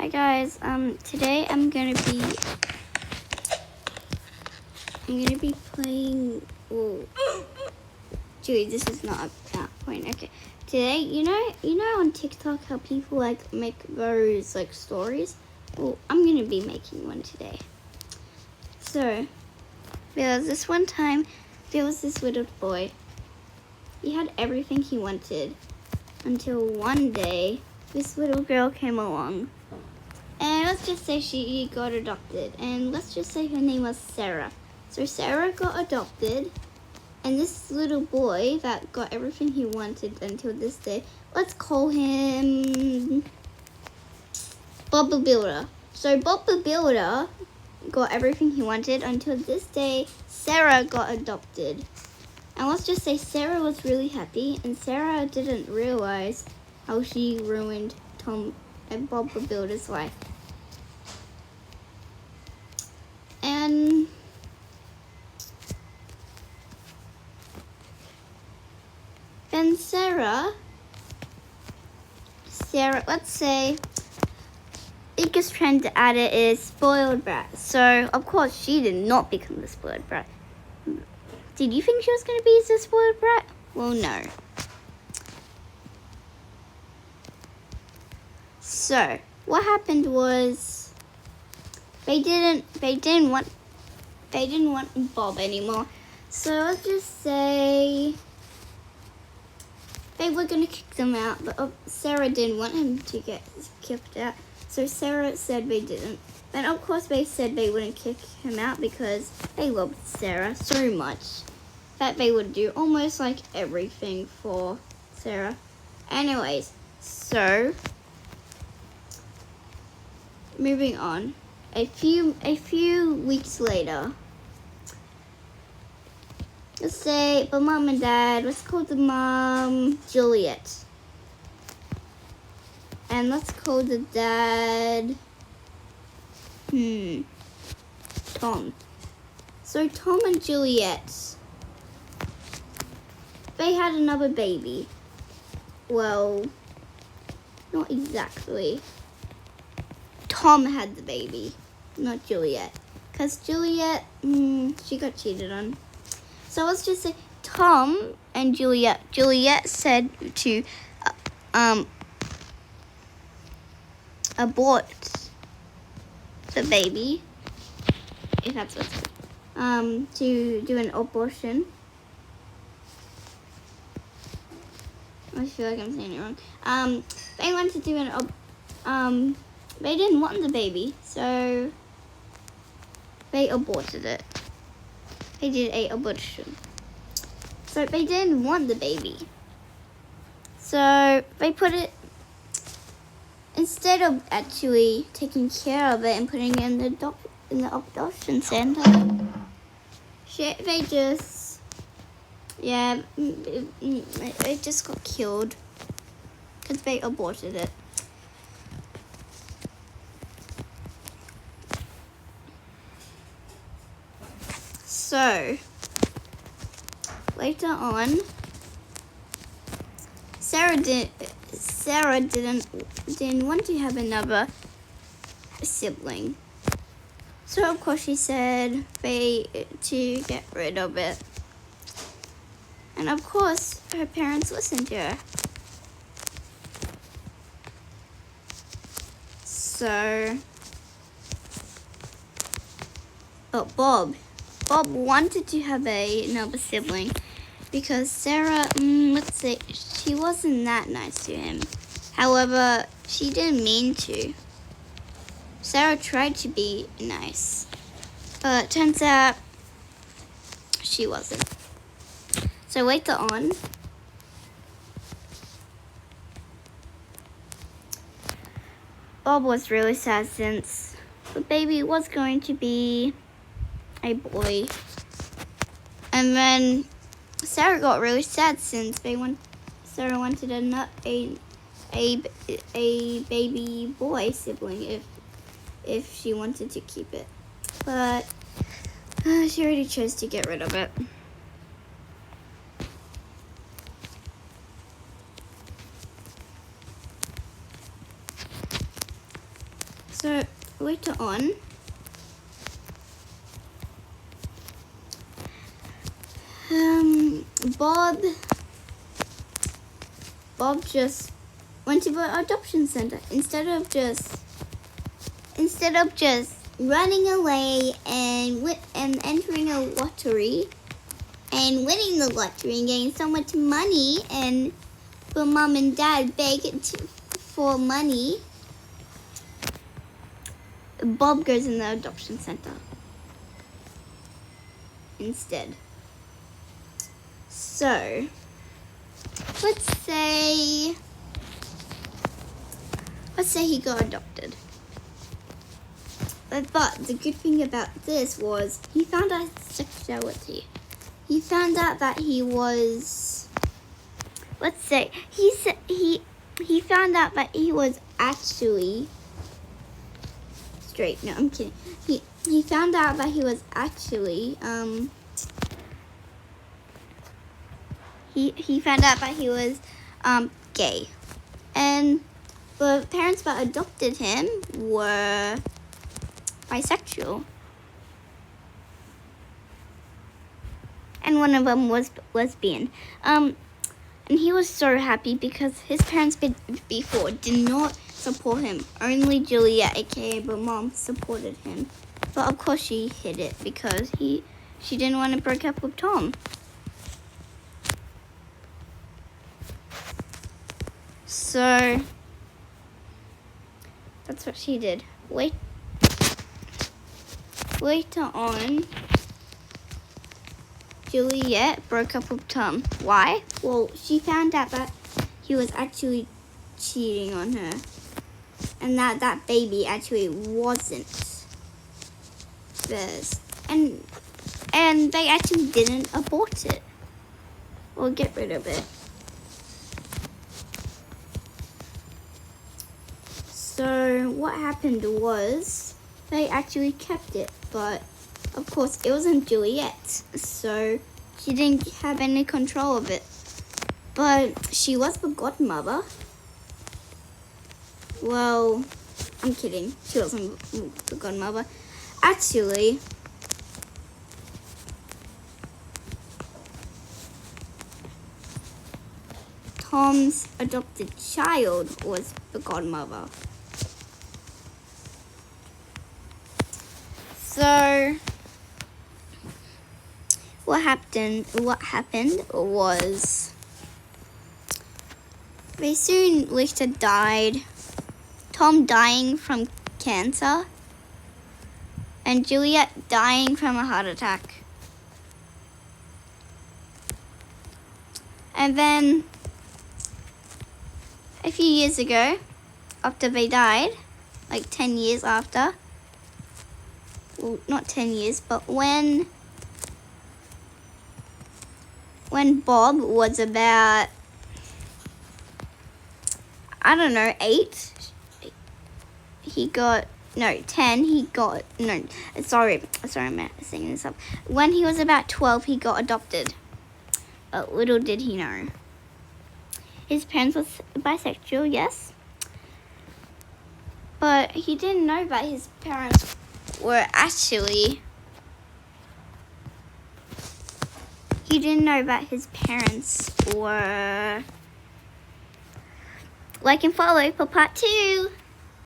Hi guys, today I'm gonna be playing, oh, Julie, this is not at that point, okay. Today, you know on TikTok how people like make those like stories? Well, I'm gonna be making one today. So, there was this one time, there was this little boy. He had everything he wanted until one day, this little girl came along. And let's just say she got adopted. And let's just say her name was Sarah. So Sarah got adopted. And this little boy that got everything he wanted until this day, let's call him Bob the Builder. So Bob the Builder got everything he wanted until this day Sarah got adopted. And let's just say Sarah was really happy. And Sarah didn't realize how she ruined Tom and Bob the Builder's life. And then Sarah, let's say, biggest trend to add it is spoiled brat. So of course she did not become the spoiled brat. Did you think she was going to be the spoiled brat? Well, no. So what happened was they didn't want Bob anymore. So let's just say they were gonna kick them out, but Sarah didn't want him to get kicked out. So Sarah said they didn't. And of course they said they wouldn't kick him out because they loved Sarah so much that they would do almost like everything for Sarah. Anyways, so moving on. A few weeks later, let's say the mom and dad, let's call the mom Juliet. And let's call the dad Tom. So Tom and Juliet, they had another baby. Well, not exactly. Tom had the baby, not Juliet. Because Juliet, she got cheated on. So let's just say Tom and Juliet. Juliet said to abort the baby, if that's what's to do an abortion. I feel like I'm saying it wrong. They wanted to do an they didn't want the baby, so they aborted it. They did an abortion. So they didn't want the baby. So they put it, instead of actually taking care of it and putting it in the adoption center, they just, it just got killed because they aborted it. So later on, Sarah didn't want to have another sibling. So of course she said to get rid of it. And of course her parents listened to her. So, but Bob wanted to have another sibling because Sarah, let's say, she wasn't that nice to him. However, she didn't mean to. Sarah tried to be nice, but turns out she wasn't. So later on, Bob was really sad since the baby was going to be a boy. And then Sarah got really sad since Sarah wanted a baby boy sibling if she wanted to keep it. But she already chose to get rid of it. So later on, Bob just went to the adoption center instead of just running away and entering a lottery and winning the lottery and getting so much money, and the mom and dad begged for money. Bob goes in the adoption center instead. So let's say he got adopted. But the good thing about this was he found out his sexuality. He found out that he was, let's say, he found out that he was actually straight. No, I'm kidding. He found out that he was actually he found out that he was gay, and the parents that adopted him were bisexual, and one of them was lesbian. And he was so happy because his parents before did not support him. Only Juliet, aka the mom, supported him. But of course she hid it because she didn't want to break up with Tom. So that's what she did. Later on, Juliet broke up with Tom. Why? Well, she found out that he was actually cheating on her, and that baby actually wasn't theirs, and they actually didn't abort it or get rid of it. So what happened was they actually kept it, but of course it wasn't Juliet, so she didn't have any control of it. But she was the godmother. Well, I'm kidding. She wasn't the godmother. Actually, Tom's adopted child was the godmother. So what happened was they soon later died. Tom dying from cancer and Juliet dying from a heart attack. And then a few years ago, after they died, like 10 years after, well, not 10 years, but when Bob was about, I don't know, 8, 10, sorry, I'm saying this up. When he was about 12, he got adopted. Little did he know. His parents was bisexual, yes. But he didn't know that his parents were actually... He didn't know that his parents were... Like and follow for part 2.